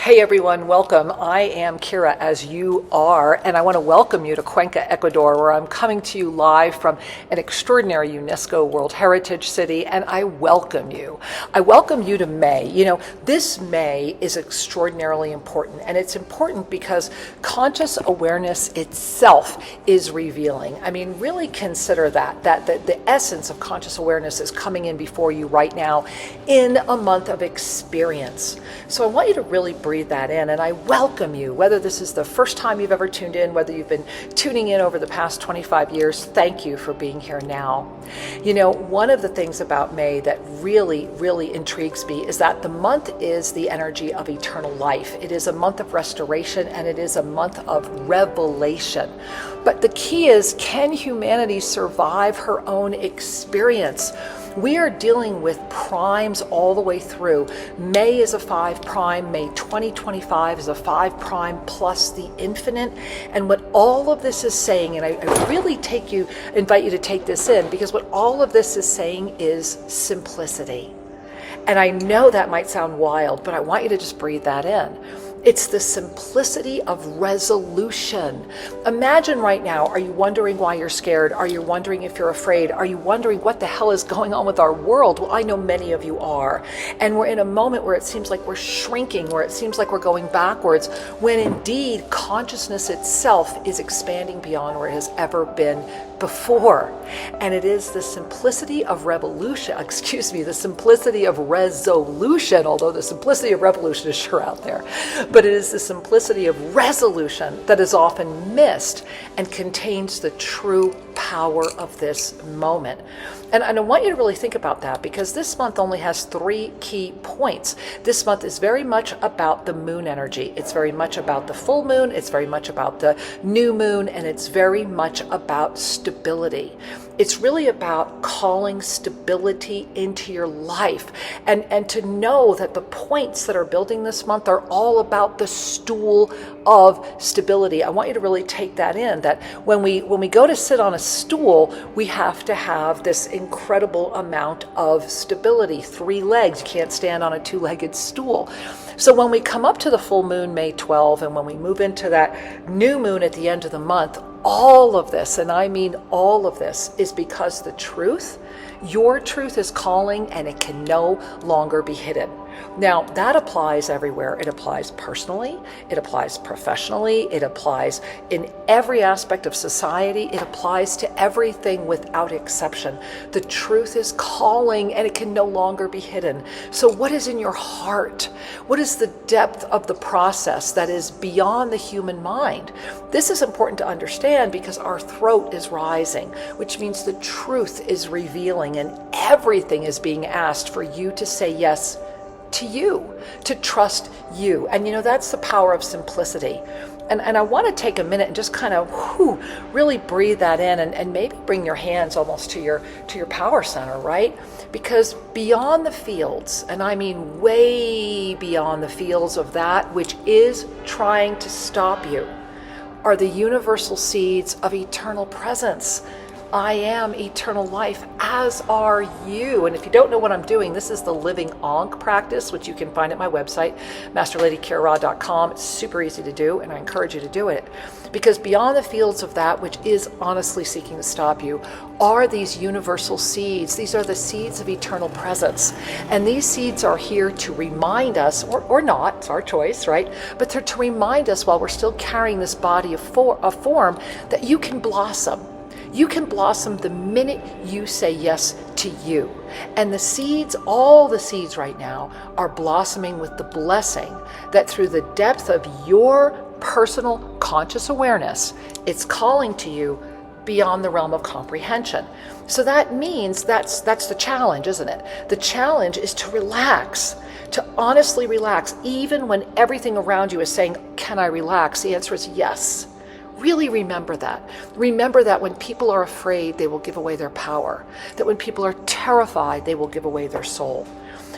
Hey everyone, welcome. I am Kira, as you are, and I want to welcome you to Cuenca, Ecuador, where I'm coming to you live from an extraordinary UNESCO World Heritage City, and I welcome you. I welcome you to May. You know, this May is extraordinarily important, and it's important because conscious awareness itself is revealing. I mean, really consider that the essence of conscious awareness is coming in before you right now in a month of experience. So I want you to really breathe that in, and I welcome you, whether this is the first time you've ever tuned in, whether you've been tuning in over the past 25 years, thank you for being here now. You know, one of the things about May that really intrigues me is that the month is the energy of eternal life. It is a month of restoration, and it is a month of revelation. But the key is, can humanity survive her own experience? We are dealing with primes all the way through. May is a 5 prime, May 2025 is a 5 prime plus the infinite. And what all of this is saying, and I really invite you to take this in, because what all of this is saying is simplicity. And I know that might sound wild, but I want you to just breathe that in. It's the simplicity of resolution. Imagine right now, are you wondering why you're scared? Are you wondering if you're afraid? Are you wondering what the hell is going on with our world? Well, I know many of you are. And we're in a moment where it seems like we're shrinking, where it seems like we're going backwards, when indeed consciousness itself is expanding beyond where it has ever been before. And it is the simplicity of the simplicity of resolution, although the simplicity of revolution is sure out there. But it is the simplicity of resolution that is often missed and contains the true power of this moment. And I want you to really think about that, because this month only has 3 key points. This month is very much about the moon energy. It's very much about the full moon. It's very much about the new moon. And it's very much about stability. It's really about calling stability into your life, and to know that the points that are building this month are all about the stool of stability. I want you to really take that in, that when we go to sit on a stool, we have to have this incredible amount of stability. 3 legs. You can't stand on a 2-legged stool. So when we come up to the full moon, May 12, and when we move into that new moon at the end of the month, all of this, and I mean all of this, is because the truth, your truth, is calling, and it can no longer be hidden. Now, that applies everywhere. It applies personally, it applies professionally, it applies in every aspect of society, it applies to everything without exception. The truth is calling, and it can no longer be hidden. So what is in your heart? What is the depth of the process that is beyond the human mind? This is important to understand, because our throat is rising, which means the truth is revealing, and everything is being asked for you to say yes to you, to trust you. And you know, that's the power of simplicity. And I want to take a minute and just kind of really breathe that in, and maybe bring your hands almost to your power center, right? Because beyond the fields, and I mean way beyond the fields of that which is trying to stop you, are the universal seeds of eternal presence. I am eternal life, as are you. And if you don't know what I'm doing, this is the Living Ankh practice, which you can find at my website, masterladykira.com. It's super easy to do, and I encourage you to do it. Because beyond the fields of that which is honestly seeking to stop you are these universal seeds. These are the seeds of eternal presence. And these seeds are here to remind us, or not, it's our choice, right? But they're to remind us, while we're still carrying this body of form, that you can blossom. You can blossom the minute you say yes to you. And the seeds, all the seeds right now, are blossoming with the blessing that through the depth of your personal conscious awareness, it's calling to you beyond the realm of comprehension. So that means that's the challenge, isn't it? The challenge is to relax, to honestly relax, even when everything around you is saying, can I relax? The answer is yes. Really remember that. Remember that when people are afraid, they will give away their power. That when people are terrified, they will give away their soul.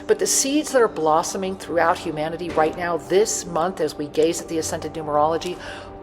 But the seeds that are blossoming throughout humanity right now, this month, as we gaze at the ascended numerology,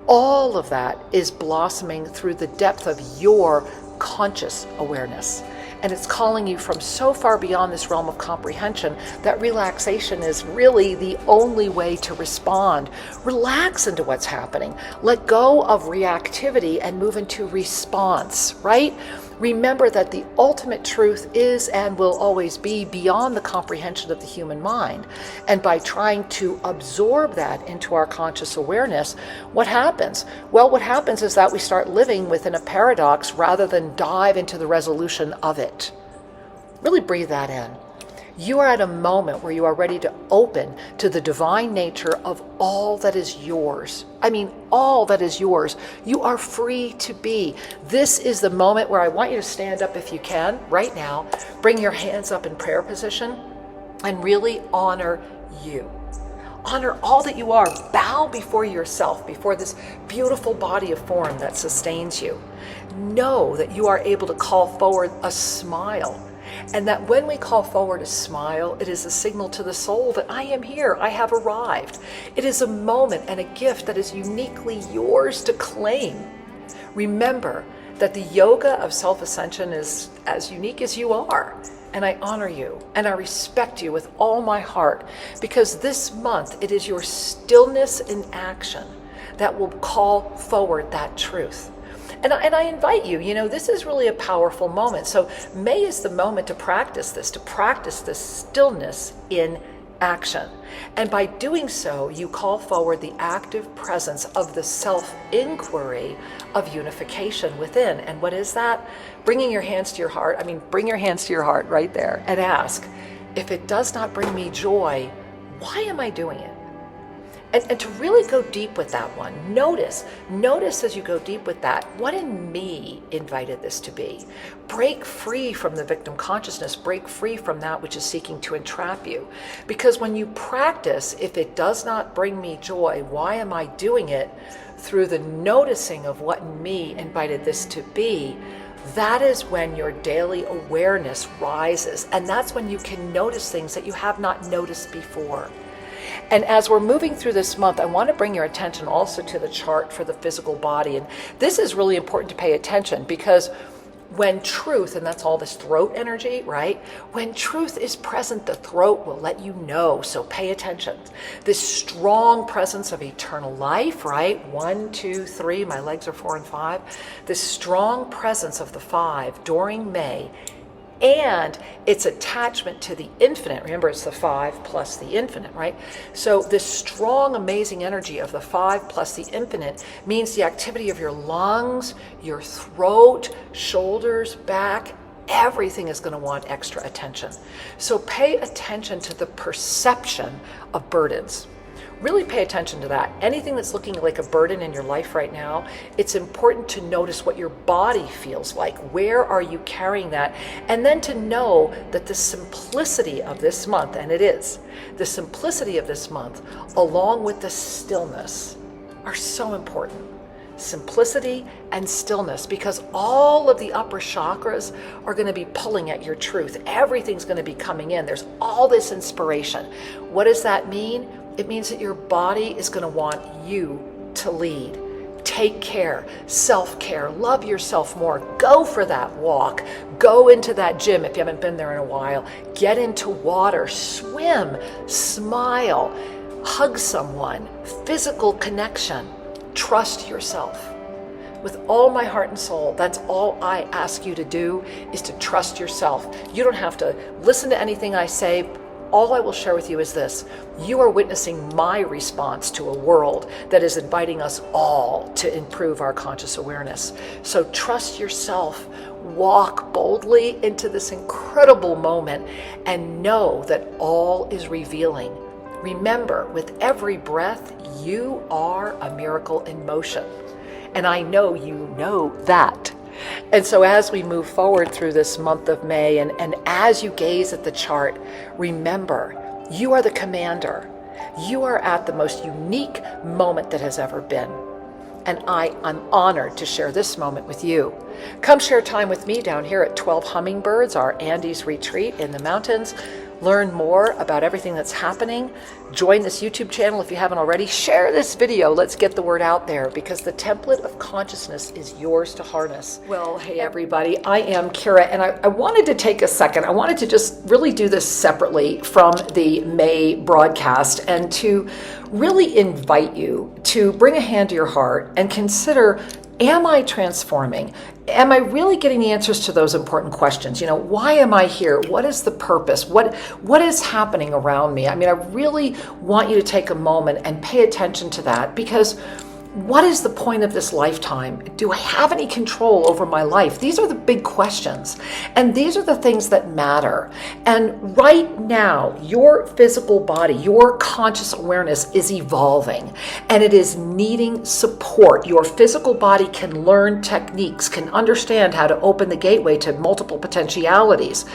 all of that is blossoming through the depth of your conscious awareness. and it's calling you from so far beyond this realm of comprehension that relaxation is really the only way to respond. Relax into what's happening. Let go of reactivity and move into response, right? Remember that the ultimate truth is and will always be beyond the comprehension of the human mind. And by trying to absorb that into our conscious awareness, what happens? Well, what happens is that we start living within a paradox rather than dive into the resolution of it. Really breathe that in. You are at a moment where you are ready to open to the divine nature of all that is yours. I mean, all that is yours. You are free to be. This is the moment where I want you to stand up if you can, right now. Bring your hands up in prayer position and really honor you. Honor all that you are. Bow before yourself, before this beautiful body of form that sustains you. Know that you are able to call forward a smile. And that when we call forward a smile, it is a signal to the soul that I am here, I have arrived. It is a moment and a gift that is uniquely yours to claim. Remember that the yoga of self-ascension is as unique as you are. And I honor you and I respect you with all my heart, because this month it is your stillness in action that will call forward that truth. And I invite you, this is really a powerful moment. So May is the moment to practice this stillness in action. And by doing so, you call forward the active presence of the self-inquiry of unification within. And what is that? Bringing your hands to your heart. Bring your hands to your heart right there and ask, if it does not bring me joy, why am I doing it? And to really go deep with that one, notice as you go deep with that, what in me invited this to be? Break free from the victim consciousness, break free from that which is seeking to entrap you. Because when you practice, if it does not bring me joy, why am I doing it? Through the noticing of what in me invited this to be, that is when your daily awareness rises. And that's when you can notice things that you have not noticed before. And as we're moving through this month, I want to bring your attention also to the chart for the physical body. And this is really important to pay attention, because when truth, and that's all this throat energy, right? When truth is present, the throat will let you know. So pay attention. This strong presence of eternal life, right? 1, 2, 3, my legs are 4 and 5. This strong presence of the 5 during May, and its attachment to the infinite. Remember, it's the 5 plus the infinite, right? So this strong, amazing energy of the 5 plus the infinite means the activity of your lungs, your throat, shoulders, back, everything is going to want extra attention. So pay attention to the perception of burdens. Really pay attention to that. Anything that's looking like a burden in your life right now, it's important to notice what your body feels like. Where are you carrying that? And then to know that the simplicity of this month, and it is, the simplicity of this month, along with the stillness, are so important. Simplicity and stillness, because all of the upper chakras are going to be pulling at your truth. Everything's going to be coming in. There's all this inspiration. What does that mean? It means that your body is going to want you to lead. Take care, self-care, love yourself more. Go for that walk. Go into that gym if you haven't been there in a while. Get into water, swim, smile, hug someone, physical connection. Trust yourself. With all my heart and soul, that's all I ask you to do, is to trust yourself. You don't have to listen to anything I say. All I will share with you is this: you are witnessing my response to a world that is inviting us all to improve our conscious awareness. So trust yourself, walk boldly into this incredible moment, and know that all is revealing. Remember, with every breath, you are a miracle in motion. And I know you know that. And so as we move forward through this month of May, and as you gaze at the chart, remember, you are the commander. You are at the most unique moment that has ever been. And I'm honored to share this moment with you. Come share time with me down here at 12 Hummingbirds, our Andes retreat in the mountains. Learn more about everything that's happening. Join this YouTube channel if you haven't already. Share this video. Let's get the word out there because the template of consciousness is yours to harness. Well, hey everybody, I am Kira, and I wanted to take a second. I wanted to just really do this separately from the May broadcast and to really invite you to bring a hand to your heart and consider, am I transforming? Am I really getting the answers to those important questions? Why am I here? What is the purpose? What is happening around me? I really want you to take a moment and pay attention to that, because what is the point of this lifetime? Do I have any control over my life? These are the big questions, and these are the things that matter. And right now, your physical body, your conscious awareness is evolving, and it is needing support. Your physical body can learn techniques, can understand how to open the gateway to multiple potentialities.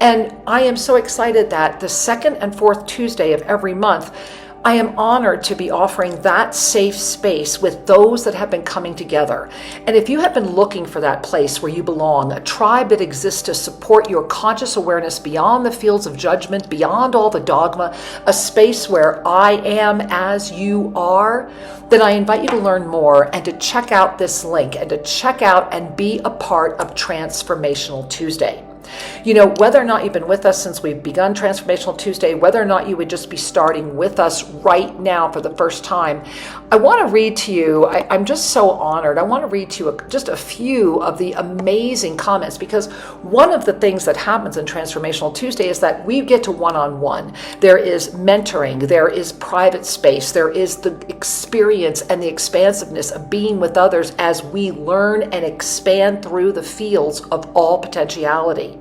And I am so excited that the second and fourth Tuesday of every month, I am honored to be offering that safe space with those that have been coming together. And if you have been looking for that place where you belong, a tribe that exists to support your conscious awareness beyond the fields of judgment, beyond all the dogma, a space where I am as you are, then I invite you to learn more and to check out this link and to check out and be a part of Transformational Tuesday. Whether or not you've been with us since we've begun Transformational Tuesday, whether or not you would just be starting with us right now for the first time, I want to read to you, I'm just so honored. I want to read to you just a few of the amazing comments, because one of the things that happens in Transformational Tuesday is that we get to one-on-one. There is mentoring, there is private space, there is the experience and the expansiveness of being with others as we learn and expand through the fields of all potentiality.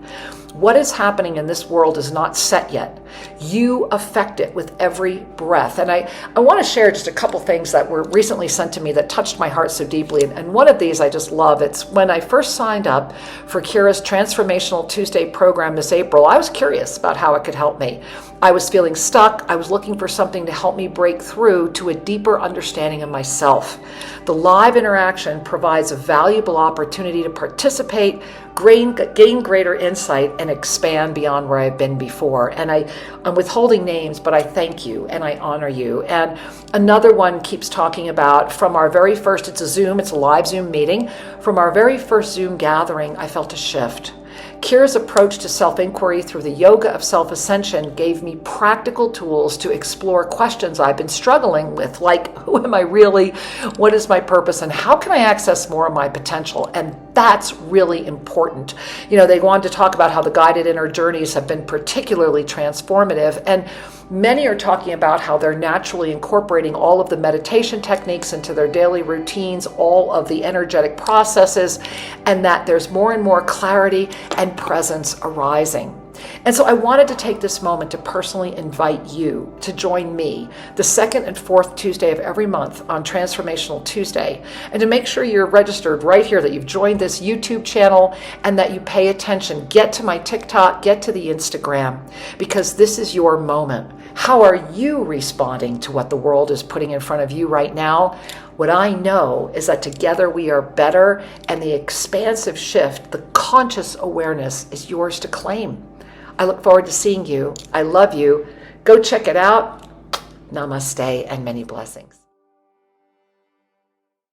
What is happening in this world is not set yet. You affect it with every breath. And I want to share just a couple things that were recently sent to me that touched my heart so deeply. And one of these I just love. It's when I first signed up for Kira's Transformational Tuesday program this April, I was curious about how it could help me. I was feeling stuck. I was looking for something to help me break through to a deeper understanding of myself. The live interaction provides a valuable opportunity to participate, gain greater insight, and expand beyond where I've been before. And I'm withholding names, but I thank you and I honor you. And another one keeps talking about from our very first, it's a live Zoom meeting. From our very first Zoom gathering, I felt a shift. Kira's approach to self-inquiry through the yoga of self-ascension gave me practical tools to explore questions I've been struggling with, like, who am I really? What is my purpose? And how can I access more of my potential? And that's really important. They go on to talk about how the guided inner journeys have been particularly transformative. And many are talking about how they're naturally incorporating all of the meditation techniques into their daily routines, all of the energetic processes, and that there's more and more clarity and presence arising. And so I wanted to take this moment to personally invite you to join me the second and fourth Tuesday of every month on Transformational Tuesday, and to make sure you're registered right here, that you've joined this YouTube channel, and that you pay attention. Get to my TikTok, get to the Instagram, because this is your moment. How are you responding to what the world is putting in front of you right now? What I know is that together we are better, and the expansive shift, the conscious awareness, is yours to claim. I look forward to seeing you. I love you. Go check it out. Namaste and many blessings.